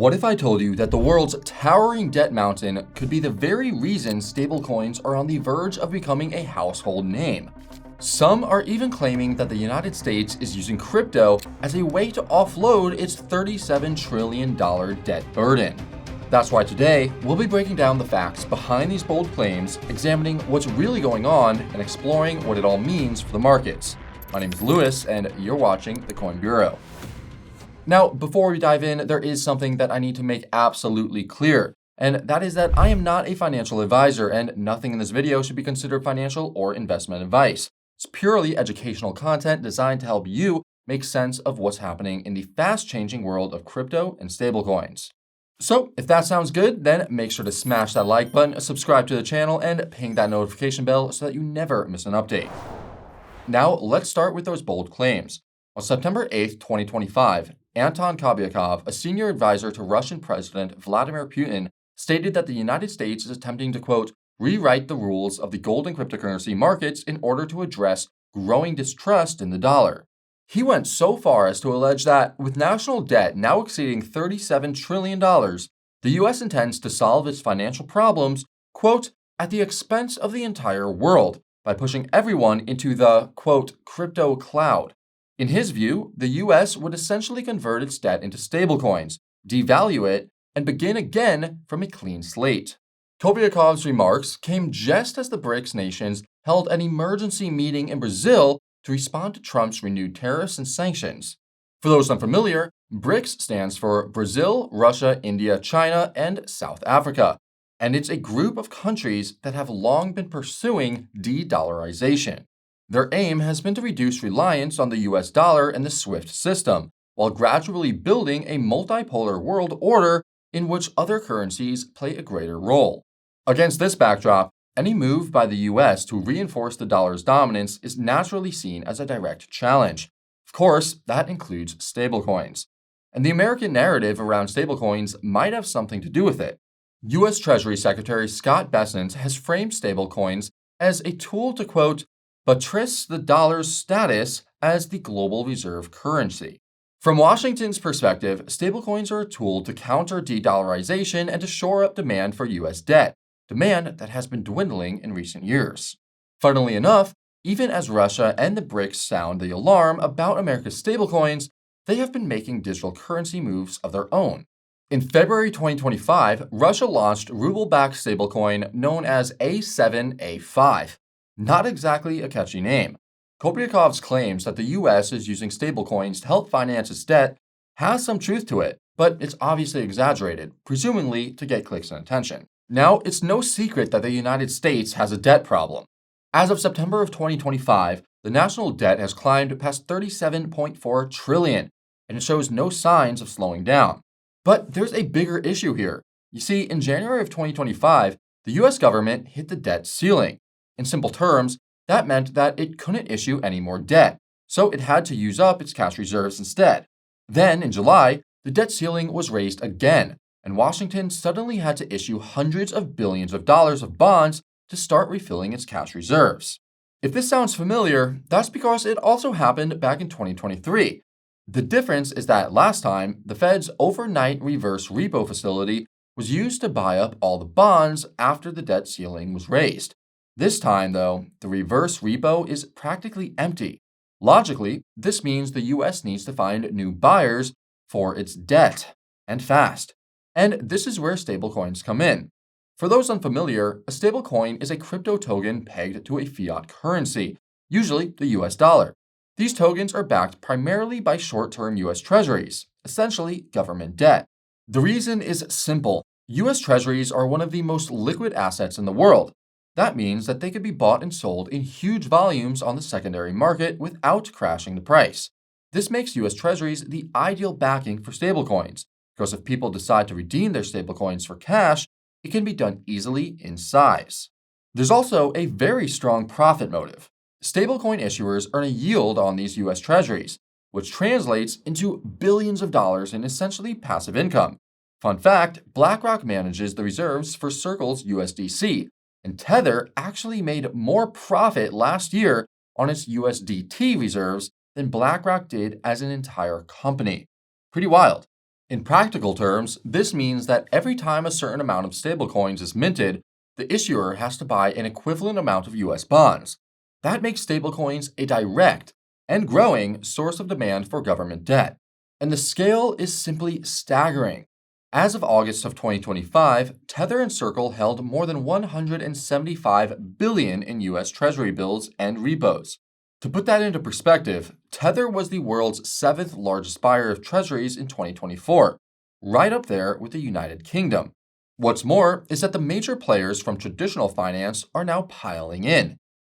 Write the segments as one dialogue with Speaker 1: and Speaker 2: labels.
Speaker 1: What if I told you that the world's towering debt mountain could be the very reason stablecoins are on the verge of becoming a household name? Some are even claiming that the United States is using crypto as a way to offload its $37 trillion debt burden. That's why today, we'll be breaking down the facts behind these bold claims, examining what's really going on, and exploring what it all means for the markets. My name is Lewis, and you're watching the Coin Bureau. Now, before we dive in, there is something that I need to make absolutely clear, and that is that I am not a financial advisor, and nothing in this video should be considered financial or investment advice. It's purely educational content designed to help you make sense of what's happening in the fast-changing world of crypto and stablecoins. So, if that sounds good, then make sure to smash that like button, subscribe to the channel, and ping that notification bell so that you never miss an update. Now, let's start with those bold claims. On September 8, 2025, Anton Kobyakov, a senior advisor to Russian President Vladimir Putin, stated that the United States is attempting to, quote, rewrite the rules of the gold and cryptocurrency markets in order to address growing distrust in the dollar. He went so far as to allege that, with national debt now exceeding $37 trillion, the U.S. intends to solve its financial problems, quote, at the expense of the entire world, by pushing everyone into the, quote, crypto cloud. In his view, the U.S. would essentially convert its debt into stablecoins, devalue it, and begin again from a clean slate. Kobyakov's remarks came just as the BRICS nations held an emergency meeting in Brazil to respond to Trump's renewed tariffs and sanctions. For those unfamiliar, BRICS stands for Brazil, Russia, India, China, and South Africa, and it's a group of countries that have long been pursuing de-dollarization. Their aim has been to reduce reliance on the US dollar and the SWIFT system, while gradually building a multipolar world order in which other currencies play a greater role. Against this backdrop, any move by the US to reinforce the dollar's dominance is naturally seen as a direct challenge. Of course, that includes stablecoins. And the American narrative around stablecoins might have something to do with it. US Treasury Secretary Scott Bessent has framed stablecoins as a tool to, quote, buttress the dollar's status as the global reserve currency. From Washington's perspective, stablecoins are a tool to counter de-dollarization and to shore up demand for U.S. debt, demand that has been dwindling in recent years. Funnily enough, even as Russia and the BRICS sound the alarm about America's stablecoins, they have been making digital currency moves of their own. In February 2025, Russia launched ruble-backed stablecoin known as A7A5. Not exactly a catchy name. Kobyakov's claims that the US is using stablecoins to help finance its debt has some truth to it, but it's obviously exaggerated, presumably to get clicks and attention. Now, it's no secret that the United States has a debt problem. As of September of 2025, the national debt has climbed past $37.4 trillion, and it shows no signs of slowing down. But there's a bigger issue here. You see, in January of 2025, the US government hit the debt ceiling. In simple terms, that meant that it couldn't issue any more debt, so it had to use up its cash reserves instead. Then, in July, the debt ceiling was raised again, and Washington suddenly had to issue hundreds of billions of dollars of bonds to start refilling its cash reserves. If this sounds familiar, that's because it also happened back in 2023. The difference is that last time, the Fed's overnight reverse repo facility was used to buy up all the bonds after the debt ceiling was raised. This time, though, the reverse repo is practically empty. Logically, this means the US needs to find new buyers for its debt, and fast. And this is where stablecoins come in. For those unfamiliar, a stablecoin is a crypto token pegged to a fiat currency, usually the US dollar. These tokens are backed primarily by short-term US treasuries, essentially government debt. The reason is simple. US treasuries are one of the most liquid assets in the world. That means that they could be bought and sold in huge volumes on the secondary market without crashing the price. This makes US Treasuries the ideal backing for stablecoins, because if people decide to redeem their stablecoins for cash, it can be done easily in size. There's also a very strong profit motive. Stablecoin issuers earn a yield on these US Treasuries, which translates into billions of dollars in essentially passive income. Fun fact, BlackRock manages the reserves for Circle's USDC, and Tether actually made more profit last year on its USDT reserves than BlackRock did as an entire company. Pretty wild. In practical terms, this means that every time a certain amount of stablecoins is minted, the issuer has to buy an equivalent amount of US bonds. That makes stablecoins a direct and growing source of demand for government debt. And the scale is simply staggering. As of August of 2025, Tether and Circle held more than 175 billion in US Treasury bills and repos. To put that into perspective, Tether was the world's seventh largest buyer of treasuries in 2024, right up there with the United Kingdom. What's more is that the major players from traditional finance are now piling in.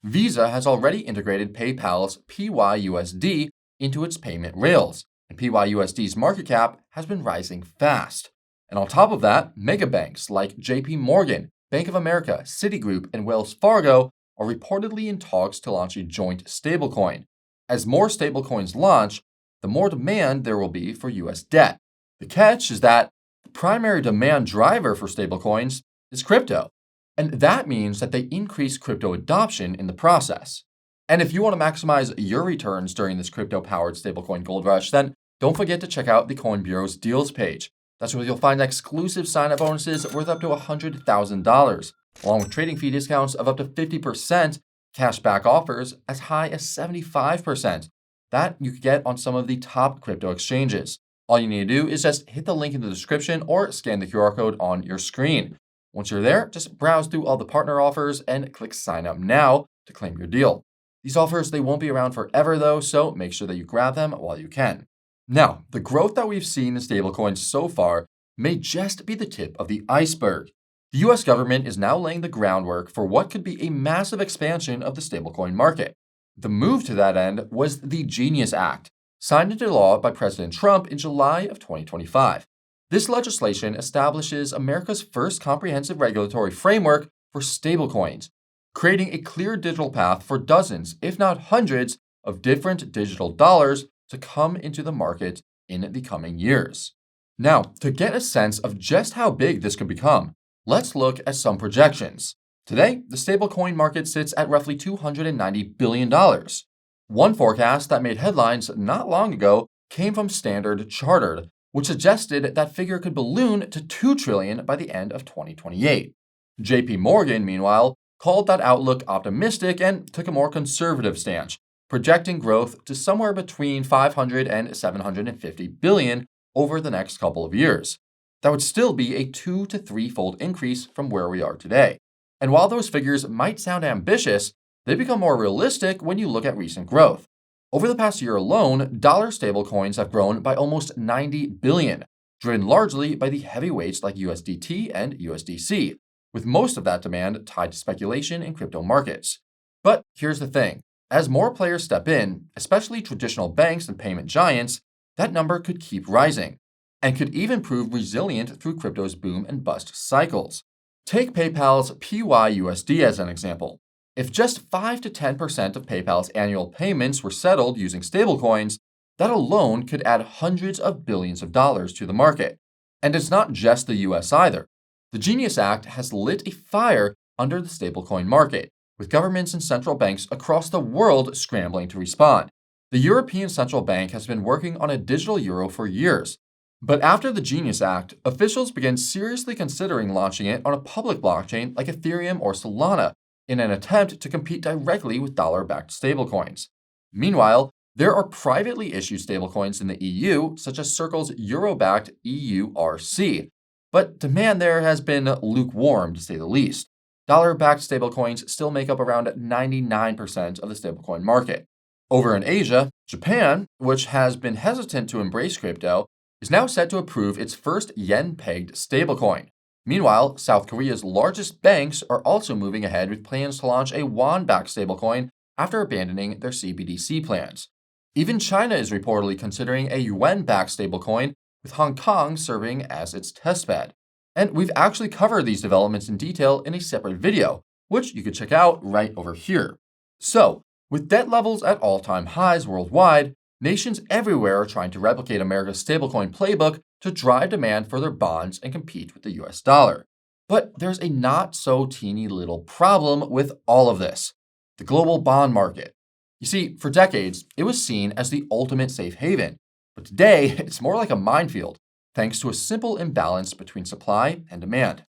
Speaker 1: Visa has already integrated PayPal's PYUSD into its payment rails, and PYUSD's market cap has been rising fast. And on top of that, mega banks like JP Morgan, Bank of America, Citigroup, and Wells Fargo are reportedly in talks to launch a joint stablecoin. As more stablecoins launch, the more demand there will be for US debt. The catch is that the primary demand driver for stablecoins is crypto, and that means that they increase crypto adoption in the process. And if you want to maximize your returns during this crypto-powered stablecoin gold rush, then don't forget to check out the Coin Bureau's deals page. That's where you'll find exclusive sign-up bonuses worth up to $100,000, along with trading fee discounts of up to 50%, cashback offers as high as 75%. That you could get on some of the top crypto exchanges. All you need to do is just hit the link in the description or scan the QR code on your screen. Once you're there, just browse through all the partner offers and click sign up now to claim your deal. These offers, they won't be around forever though, so make sure that you grab them while you can. Now, the growth that we've seen in stablecoins so far may just be the tip of the iceberg. The US government is now laying the groundwork for what could be a massive expansion of the stablecoin market. The move to that end was the Genius Act, signed into law by President Trump in July of 2025. This legislation establishes America's first comprehensive regulatory framework for stablecoins, creating a clear digital path for dozens, if not hundreds, of different digital dollars to come into the market in the coming years. Now, to get a sense of just how big this could become, let's look at some projections. Today, the stablecoin market sits at roughly $290 billion. One forecast that made headlines not long ago came from Standard Chartered, which suggested that figure could balloon to $2 trillion by the end of 2028. JP Morgan, meanwhile, called that outlook optimistic and took a more conservative stance, projecting growth to somewhere between 500 and 750 billion over the next couple of years. That would still be a 2 to 3-fold increase from where we are today. And while those figures might sound ambitious, they become more realistic when you look at recent growth. Over the past year alone, dollar stablecoins have grown by almost 90 billion, driven largely by the heavyweights like USDT and USDC, with most of that demand tied to speculation in crypto markets. But here's the thing. As more players step in, especially traditional banks and payment giants, that number could keep rising and could even prove resilient through crypto's boom and bust cycles. Take PayPal's PYUSD as an example. If just 5 to 10% of PayPal's annual payments were settled using stablecoins, that alone could add hundreds of billions of dollars to the market. And it's not just the US either. The Genius Act has lit a fire under the stablecoin market, with governments and central banks across the world scrambling to respond. The European Central Bank has been working on a digital euro for years. But after the Genius Act, officials began seriously considering launching it on a public blockchain like Ethereum or Solana in an attempt to compete directly with dollar-backed stablecoins. Meanwhile, there are privately issued stablecoins in the EU, such as Circle's euro-backed EURC. But demand there has been lukewarm, to say the least. Dollar-backed stablecoins still make up around 99% of the stablecoin market. Over in Asia, Japan, which has been hesitant to embrace crypto, is now set to approve its first yen-pegged stablecoin. Meanwhile, South Korea's largest banks are also moving ahead with plans to launch a won-backed stablecoin after abandoning their CBDC plans. Even China is reportedly considering a yuan-backed stablecoin, with Hong Kong serving as its testbed. And we've actually covered these developments in detail in a separate video, which you could check out right over here. So, with debt levels at all-time highs worldwide, nations everywhere are trying to replicate America's stablecoin playbook to drive demand for their bonds and compete with the US dollar. But there's a not-so-teeny little problem with all of this: the global bond market. You see, for decades, it was seen as the ultimate safe haven, but today it's more like a minefield. thanks to a simple imbalance between supply and demand.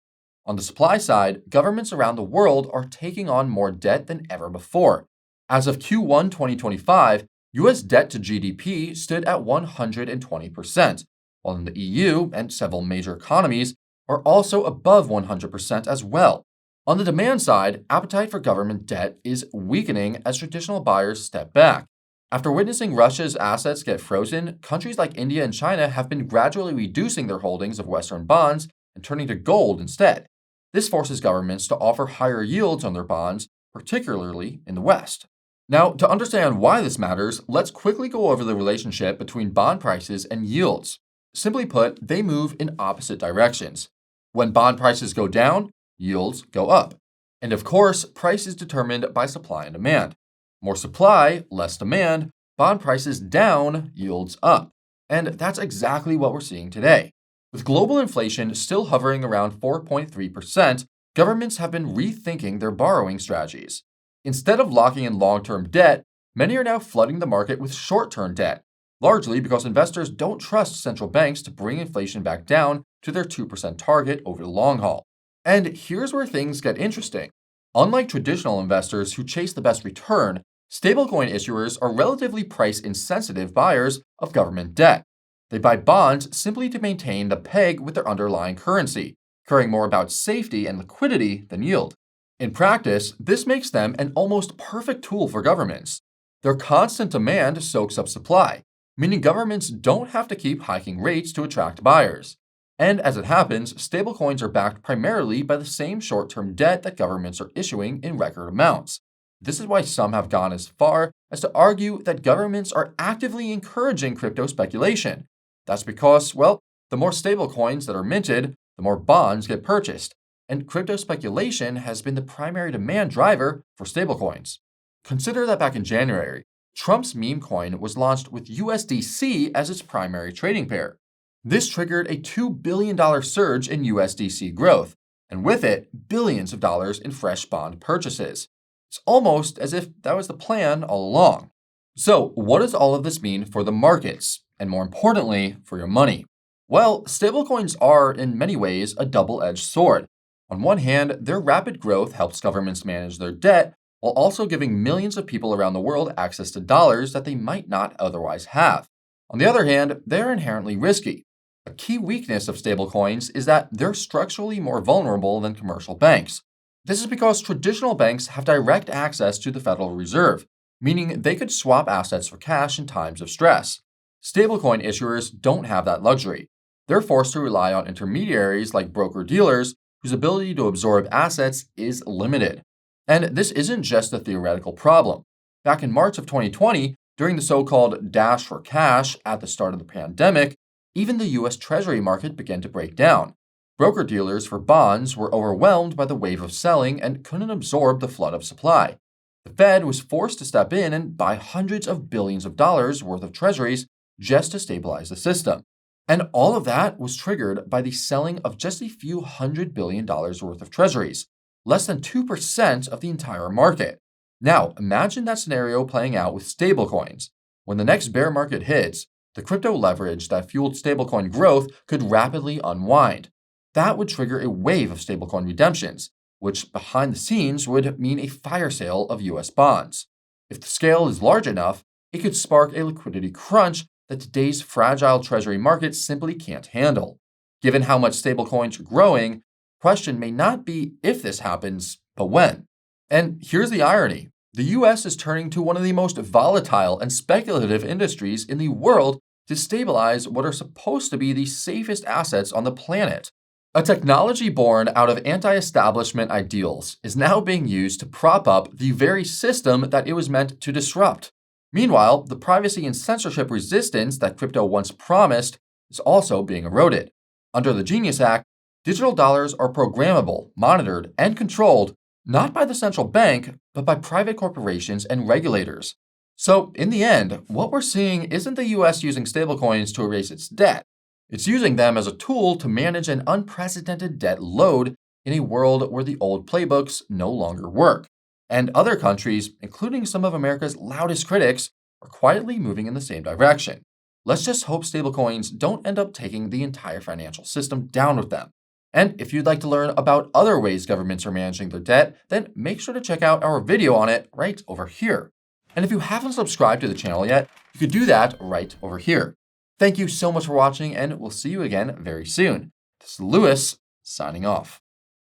Speaker 1: On the supply side, governments around the world are taking on more debt than ever before. As of Q1 2025, US debt to GDP stood at 120%, while in the EU and several major economies are also above 100% as well. On the demand side, appetite for government debt is weakening as traditional buyers step back. After witnessing Russia's assets get frozen, countries like India and China have been gradually reducing their holdings of Western bonds and turning to gold instead. This forces governments to offer higher yields on their bonds, particularly in the West. Now, to understand why this matters, let's quickly go over the relationship between bond prices and yields. Simply put, they move in opposite directions. When bond prices go down, yields go up. And of course, price is determined by supply and demand. More supply, less demand, bond prices down, yields up. And that's exactly what we're seeing today. With global inflation still hovering around 4.3%, governments have been rethinking their borrowing strategies. Instead of locking in long-term debt, many are now flooding the market with short-term debt, largely because investors don't trust central banks to bring inflation back down to their 2% target over the long haul. And here's where things get interesting. Unlike traditional investors who chase the best return, stablecoin issuers are relatively price-insensitive buyers of government debt. They buy bonds simply to maintain the peg with their underlying currency, caring more about safety and liquidity than yield. In practice, this makes them an almost perfect tool for governments. Their constant demand soaks up supply, meaning governments don't have to keep hiking rates to attract buyers. And as it happens, stablecoins are backed primarily by the same short-term debt that governments are issuing in record amounts. This is why some have gone as far as to argue that governments are actively encouraging crypto speculation. That's because, well, the more stablecoins that are minted, the more bonds get purchased, and crypto speculation has been the primary demand driver for stablecoins. Consider that back in January, Trump's meme coin was launched with USDC as its primary trading pair. This triggered a $2 billion surge in USDC growth, and with it, billions of dollars in fresh bond purchases. It's almost as if that was the plan all along. So, what does all of this mean for the markets, and more importantly, for your money? Well, stablecoins are, in many ways, a double-edged sword. On one hand, their rapid growth helps governments manage their debt, while also giving millions of people around the world access to dollars that they might not otherwise have. On the other hand, they're inherently risky. A key weakness of stablecoins is that they're structurally more vulnerable than commercial banks. This is because traditional banks have direct access to the Federal Reserve, meaning they could swap assets for cash in times of stress. Stablecoin issuers don't have that luxury. They're forced to rely on intermediaries like broker-dealers whose ability to absorb assets is limited. And this isn't just a theoretical problem. Back in March of 2020, during the so-called dash for cash at the start of the pandemic, even the US Treasury market began to break down. Broker-dealers for bonds were overwhelmed by the wave of selling and couldn't absorb the flood of supply. The Fed was forced to step in and buy hundreds of billions of dollars worth of treasuries just to stabilize the system. And all of that was triggered by the selling of just a few $100 billion worth of treasuries, less than 2% of the entire market. Now, imagine that scenario playing out with stablecoins. When the next bear market hits, the crypto leverage that fueled stablecoin growth could rapidly unwind. That would trigger a wave of stablecoin redemptions, which behind the scenes would mean a fire sale of US bonds. If the scale is large enough, it could spark a liquidity crunch that today's fragile treasury market simply can't handle. Given how much stablecoins are growing, the question may not be if this happens, but when. And here's the irony. The US is turning to one of the most volatile and speculative industries in the world to stabilize what are supposed to be the safest assets on the planet. A technology born out of anti-establishment ideals is now being used to prop up the very system that it was meant to disrupt. Meanwhile, the privacy and censorship resistance that crypto once promised is also being eroded. Under the Genius Act, digital dollars are programmable, monitored, and controlled not by the central bank, but by private corporations and regulators. So, in the end, what we're seeing isn't the US using stablecoins to erase its debt. It's using them as a tool to manage an unprecedented debt load in a world where the old playbooks no longer work. And other countries, including some of America's loudest critics, are quietly moving in the same direction. Let's just hope stablecoins don't end up taking the entire financial system down with them. And if you'd like to learn about other ways governments are managing their debt, then make sure to check out our video on it right over here. And if you haven't subscribed to the channel yet, you could do that right over here. Thank you so much for watching, and we'll see you again very soon. This is Lewis, signing off.